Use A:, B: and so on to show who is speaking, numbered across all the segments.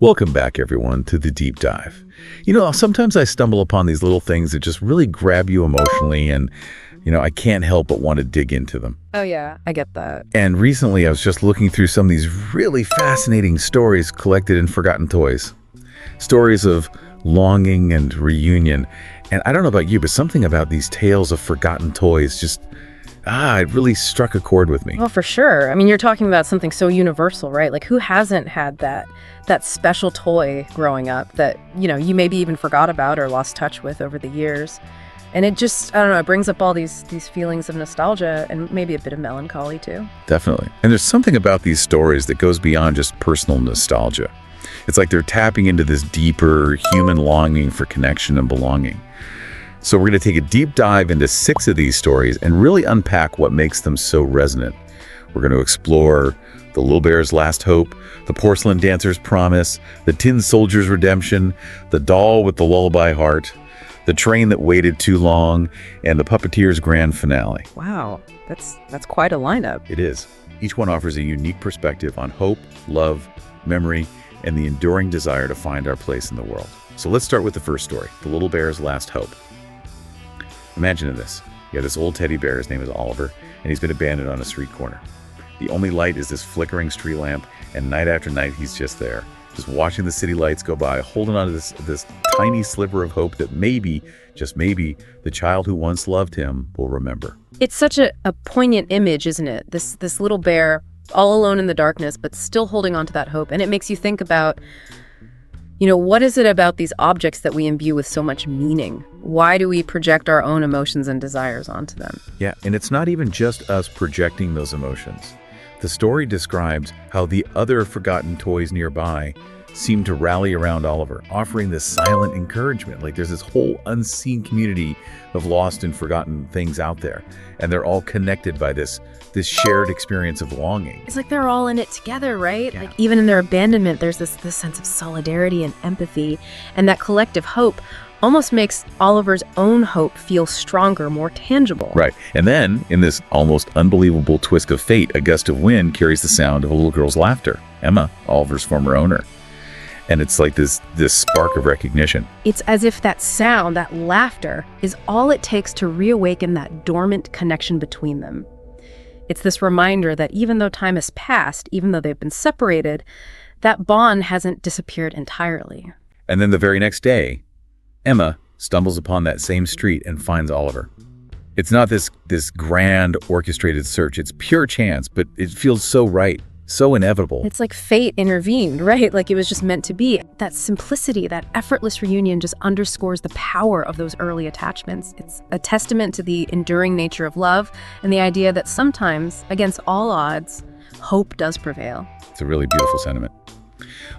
A: Welcome back, everyone, to the deep dive. Sometimes I stumble upon these little things that just really grab you emotionally, and, I can't help but want to dig into them.
B: Oh yeah, I get that.
A: And recently, I was just looking through some of these really fascinating stories collected in Forgotten Toys. Stories of longing and reunion. And I don't know about you, but something about these tales of forgotten toys just, it really struck a chord with me.
B: Well, for sure. I mean, you're talking about something so universal, right? Like, who hasn't had that special toy growing up that, you maybe even forgot about or lost touch with over the years? And it just, I don't know, it brings up all these feelings of nostalgia and maybe a bit of melancholy too.
A: Definitely. And there's something about these stories that goes beyond just personal nostalgia. It's like they're tapping into this deeper human longing for connection and belonging. So we're going to take a deep dive into 6 of these stories and really unpack what makes them so resonant. We're going to explore the Little Bear's Last Hope, the Porcelain Dancer's Promise, the Tin Soldier's Redemption, the Doll with the Lullaby Heart, the Train That Waited Too Long, and the Puppeteer's Grand Finale.
B: Wow, that's quite a lineup.
A: It is. Each one offers a unique perspective on hope, love, memory, and the enduring desire to find our place in the world. So let's start with the first story, the Little Bear's Last Hope. Imagine this. You have this old teddy bear, his name is Oliver, and he's been abandoned on a street corner. The only light is this flickering street lamp, and night after night he's just there, just watching the city lights go by, holding on to this tiny sliver of hope that maybe, just maybe, the child who once loved him will remember.
B: It's such a poignant image, isn't it? This little bear, all alone in the darkness, but still holding on to that hope. And it makes you think about, what is it about these objects that we imbue with so much meaning? Why do we project our own emotions and desires onto them?
A: Yeah, and it's not even just us projecting those emotions. The story describes how the other forgotten toys nearby seem to rally around Oliver, offering this silent encouragement. Like there's this whole unseen community of lost and forgotten things out there, and they're all connected by this shared experience of longing.
B: It's like they're all in it together, right?
A: Yeah.
B: Like even in their abandonment, there's this sense of solidarity and empathy, and that collective hope almost makes Oliver's own hope feel stronger, more tangible.
A: Right. And then, in this almost unbelievable twist of fate, a gust of wind carries the sound of a little girl's laughter. Emma, Oliver's former owner. And it's like this spark of recognition.
B: It's as if that sound, that laughter, is all it takes to reawaken that dormant connection between them. It's this reminder that even though time has passed, even though they've been separated, that bond hasn't disappeared entirely.
A: And then the very next day, Emma stumbles upon that same street and finds Oliver. It's not this grand orchestrated search. It's pure chance, but it feels so right, so inevitable.
B: It's like fate intervened, right? Like it was just meant to be. That simplicity, that effortless reunion just underscores the power of those early attachments. It's a testament to the enduring nature of love and the idea that sometimes, against all odds, hope does prevail.
A: It's a really beautiful sentiment.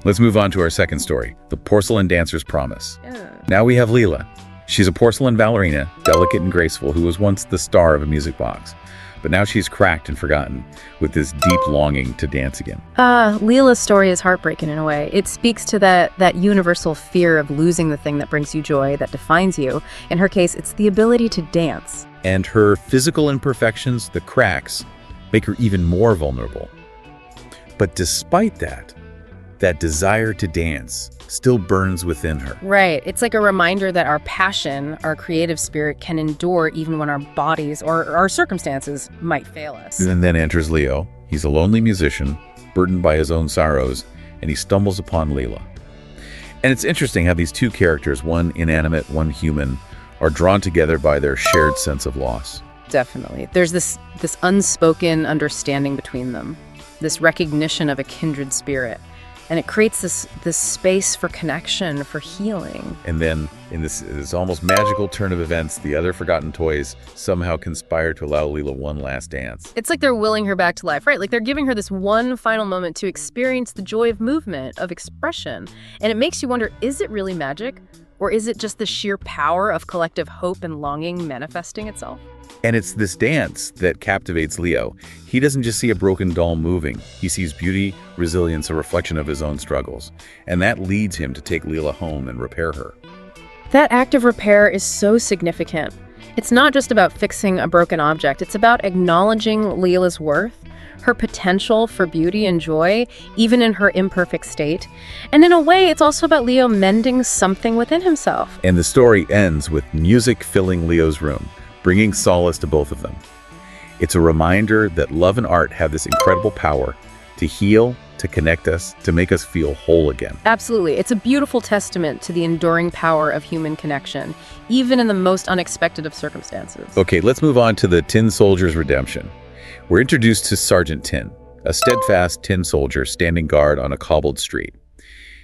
A: Let's move on to our second story, the Porcelain Dancer's Promise.
B: Yeah.
A: Now we have Leela. She's a porcelain ballerina, delicate and graceful, who was once the star of a music box. But now she's cracked and forgotten, with this deep longing to dance again.
B: Leela's story is heartbreaking in a way. It speaks to that universal fear of losing the thing that brings you joy, that defines you. In her case, it's the ability to dance.
A: And her physical imperfections, the cracks, make her even more vulnerable. But despite that desire to dance still burns within her.
B: Right. It's like a reminder that our passion, our creative spirit can endure even when our bodies or our circumstances might fail us.
A: And then enters Leo. He's a lonely musician, burdened by his own sorrows, and he stumbles upon Leela. And it's interesting how these two characters, one inanimate, one human, are drawn together by their shared sense of loss.
B: Definitely. There's this unspoken understanding between them, this recognition of a kindred spirit. And it creates this space for connection, for healing.
A: And then, in this almost magical turn of events, the other forgotten toys somehow conspire to allow Leela one last dance.
B: It's like they're willing her back to life, right? Like they're giving her this one final moment to experience the joy of movement, of expression. And it makes you wonder, is it really magic? Or is it just the sheer power of collective hope and longing manifesting itself?
A: And it's this dance that captivates Leo. He doesn't just see a broken doll moving. He sees beauty, resilience, a reflection of his own struggles. And that leads him to take Leela home and repair her.
B: That act of repair is so significant. It's not just about fixing a broken object. It's about acknowledging Leela's worth, her potential for beauty and joy, even in her imperfect state. And in a way, it's also about Leo mending something within himself.
A: And the story ends with music filling Leo's room, bringing solace to both of them. It's a reminder that love and art have this incredible power to heal, to connect us, to make us feel whole again.
B: Absolutely. It's a beautiful testament to the enduring power of human connection, even in the most unexpected of circumstances.
A: Okay, let's move on to the Tin Soldier's redemption. We're introduced to Sergeant Tin, a steadfast tin soldier standing guard on a cobbled street.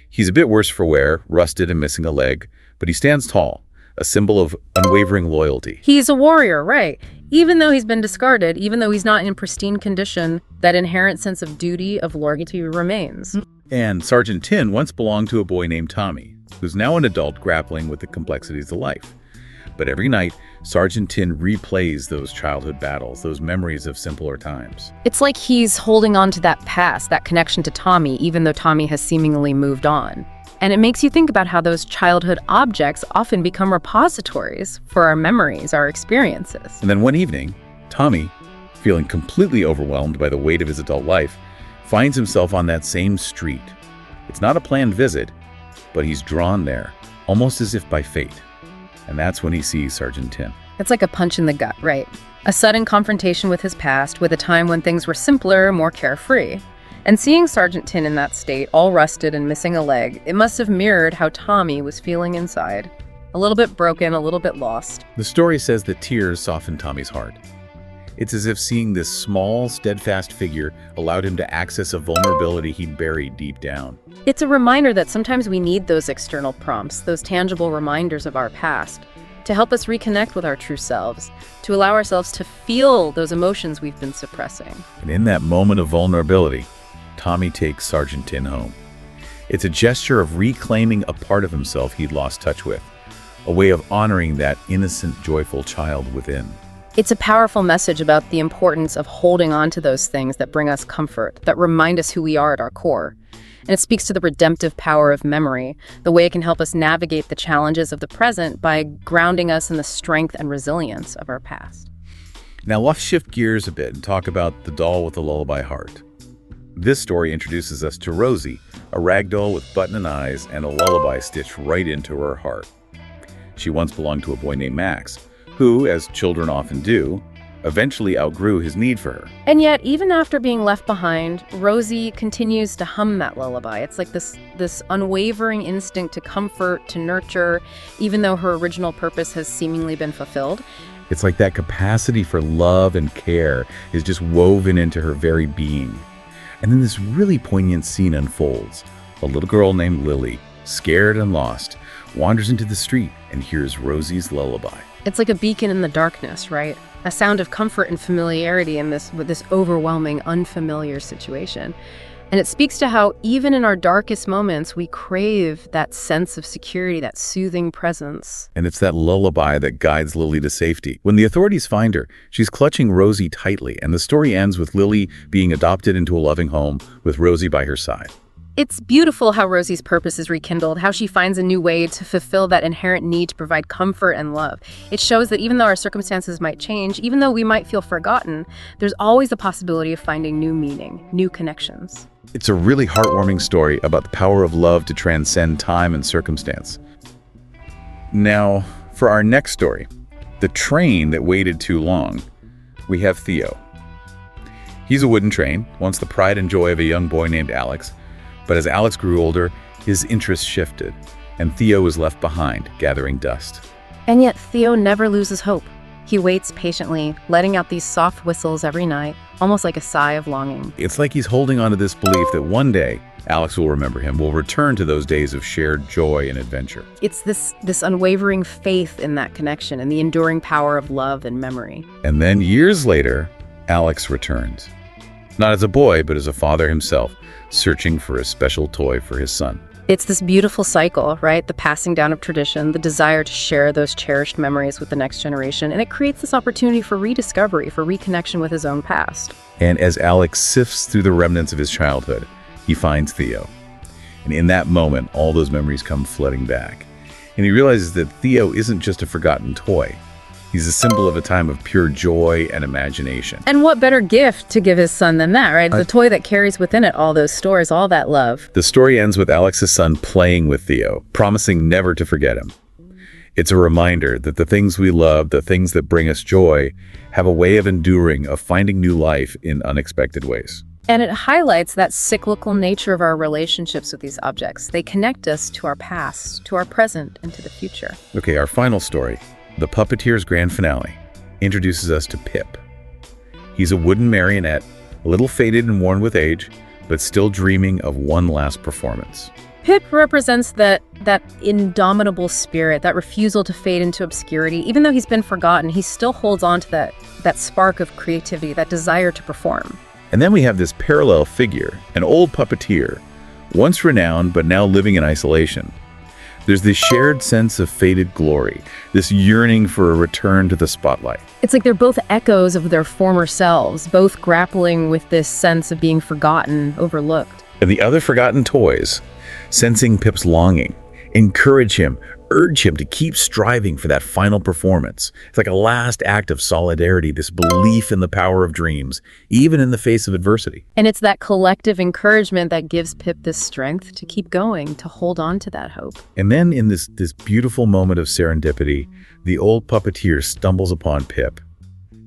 A: He's a bit worse for wear, rusted and missing a leg, but he stands tall, a symbol of unwavering loyalty.
B: He's a warrior, right? Even though he's been discarded, even though he's not in pristine condition, that inherent sense of duty, of loyalty remains.
A: And Sergeant Tin once belonged to a boy named Tommy, who's now an adult grappling with the complexities of life. But every night, Sergeant Tin replays those childhood battles, those memories of simpler times.
B: It's like he's holding on to that past, that connection to Tommy, even though Tommy has seemingly moved on. And it makes you think about how those childhood objects often become repositories for our memories, our experiences.
A: And then one evening, Tommy, feeling completely overwhelmed by the weight of his adult life, finds himself on that same street. It's not a planned visit, but he's drawn there, almost as if by fate. And that's when he sees Sergeant Tin.
B: It's like a punch in the gut, right? A sudden confrontation with his past, with a time when things were simpler, more carefree. And seeing Sergeant Tin in that state, all rusted and missing a leg, it must have mirrored how Tommy was feeling inside. A little bit broken, a little bit lost.
A: The story says that tears softened Tommy's heart. It's as if seeing this small, steadfast figure allowed him to access a vulnerability he'd buried deep down.
B: It's a reminder that sometimes we need those external prompts, those tangible reminders of our past, to help us reconnect with our true selves, to allow ourselves to feel those emotions we've been suppressing.
A: And in that moment of vulnerability, Tommy takes Sergeant Tin home. It's a gesture of reclaiming a part of himself he'd lost touch with, a way of honoring that innocent, joyful child within.
B: It's a powerful message about the importance of holding on to those things that bring us comfort, that remind us who we are at our core. And it speaks to the redemptive power of memory, the way it can help us navigate the challenges of the present by grounding us in the strength and resilience of our past.
A: Now let's shift gears a bit and talk about the doll with the lullaby heart. This story introduces us to Rosie, a ragdoll with button eyes and a lullaby stitched right into her heart. She once belonged to a boy named Max, who, as children often do, eventually outgrew his need for her.
B: And yet, even after being left behind, Rosie continues to hum that lullaby. It's like this unwavering instinct to comfort, to nurture, even though her original purpose has seemingly been fulfilled.
A: It's like that capacity for love and care is just woven into her very being. And then this really poignant scene unfolds. A little girl named Lily, scared and lost, wanders into the street and hears Rosie's lullaby.
B: It's like a beacon in the darkness, right? A sound of comfort and familiarity with this overwhelming, unfamiliar situation. And it speaks to how even in our darkest moments, we crave that sense of security, that soothing presence.
A: And it's that lullaby that guides Lily to safety. When the authorities find her, she's clutching Rosie tightly, and the story ends with Lily being adopted into a loving home with Rosie by her side.
B: It's beautiful how Rosie's purpose is rekindled, how she finds a new way to fulfill that inherent need to provide comfort and love. It shows that even though our circumstances might change, even though we might feel forgotten, there's always the possibility of finding new meaning, new connections.
A: It's a really heartwarming story about the power of love to transcend time and circumstance. Now, for our next story, the train that waited too long, we have Theo. He's a wooden train, once the pride and joy of a young boy named Alex. But as Alex grew older, his interests shifted, and Theo was left behind, gathering dust.
B: And yet Theo never loses hope. He waits patiently, letting out these soft whistles every night, almost like a sigh of longing.
A: It's like he's holding on to this belief that one day, Alex will remember him, will return to those days of shared joy and adventure.
B: It's this unwavering faith in that connection and the enduring power of love and memory.
A: And then years later, Alex returns. Not as a boy, but as a father himself, searching for a special toy for his son.
B: It's this beautiful cycle, right? The passing down of tradition, the desire to share those cherished memories with the next generation, and it creates this opportunity for rediscovery, for reconnection with his own past.
A: And as Alex sifts through the remnants of his childhood, he finds Theo. And in that moment, all those memories come flooding back. And he realizes that Theo isn't just a forgotten toy. He's a symbol of a time of pure joy and imagination.
B: And what better gift to give his son than that, right? The toy that carries within it all those stories, all that love.
A: The story ends with Alex's son playing with Theo, promising never to forget him. It's a reminder that the things we love, the things that bring us joy, have a way of enduring, of finding new life in unexpected ways.
B: And it highlights that cyclical nature of our relationships with these objects. They connect us to our past, to our present, and to the future.
A: Okay, our final story, The Puppeteer's grand finale, introduces us to Pip. He's a wooden marionette, a little faded and worn with age, but still dreaming of one last performance.
B: Pip represents that indomitable spirit, that refusal to fade into obscurity. Even though he's been forgotten, he still holds on to that spark of creativity, that desire to perform.
A: And then we have this parallel figure, an old puppeteer, once renowned but now living in isolation. There's this shared sense of faded glory, this yearning for a return to the spotlight.
B: It's like they're both echoes of their former selves, both grappling with this sense of being forgotten, overlooked.
A: And the other forgotten toys, sensing Pip's longing, encourage him, urge him to keep striving for that final performance. It's like a last act of solidarity, this belief in the power of dreams, even in the face of adversity.
B: And it's that collective encouragement that gives Pip this strength to keep going, to hold on to that hope.
A: And then in this beautiful moment of serendipity, the old puppeteer stumbles upon Pip.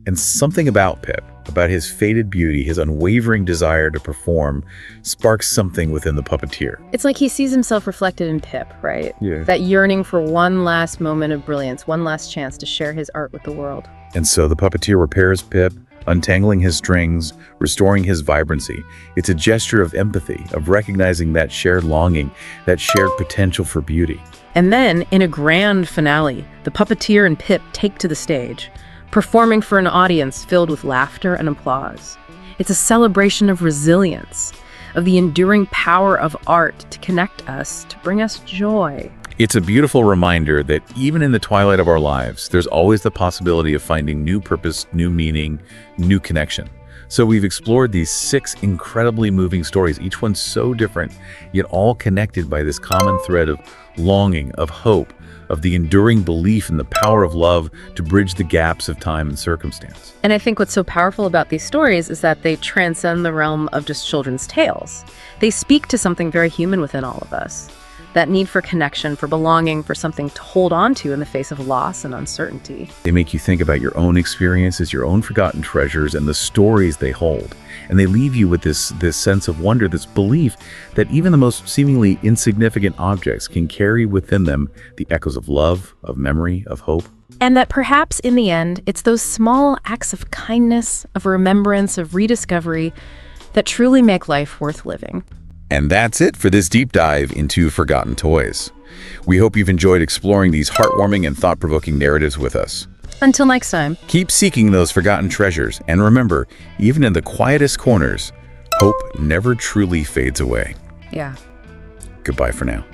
A: And something about Pip, about his faded beauty, his unwavering desire to perform, sparks something within the puppeteer.
B: It's like he sees himself reflected in Pip, right?
A: Yeah.
B: That yearning for one last moment of brilliance, one last chance to share his art with the world.
A: And so the puppeteer repairs Pip, untangling his strings, restoring his vibrancy. It's a gesture of empathy, of recognizing that shared longing, that shared potential for beauty.
B: And then, in a grand finale, the puppeteer and Pip take to the stage, performing for an audience filled with laughter and applause. It's a celebration of resilience, of the enduring power of art to connect us, to bring us joy.
A: It's a beautiful reminder that even in the twilight of our lives, there's always the possibility of finding new purpose, new meaning, new connection. So we've explored these 6 incredibly moving stories, each one so different, yet all connected by this common thread of longing, of hope, of the enduring belief in the power of love to bridge the gaps of time and circumstance.
B: And I think what's so powerful about these stories is that they transcend the realm of just children's tales. They speak to something very human within all of us. That need for connection, for belonging, for something to hold on to in the face of loss and uncertainty.
A: They make you think about your own experiences, your own forgotten treasures, and the stories they hold. And they leave you with this sense of wonder, this belief that even the most seemingly insignificant objects can carry within them the echoes of love, of memory, of hope.
B: And that perhaps in the end, it's those small acts of kindness, of remembrance, of rediscovery that truly make life worth living.
A: And that's it for this deep dive into forgotten toys. We hope you've enjoyed exploring these heartwarming and thought-provoking narratives with us.
B: Until next time.
A: Keep seeking those forgotten treasures, and remember, even in the quietest corners, hope never truly fades away.
B: Yeah.
A: Goodbye for now.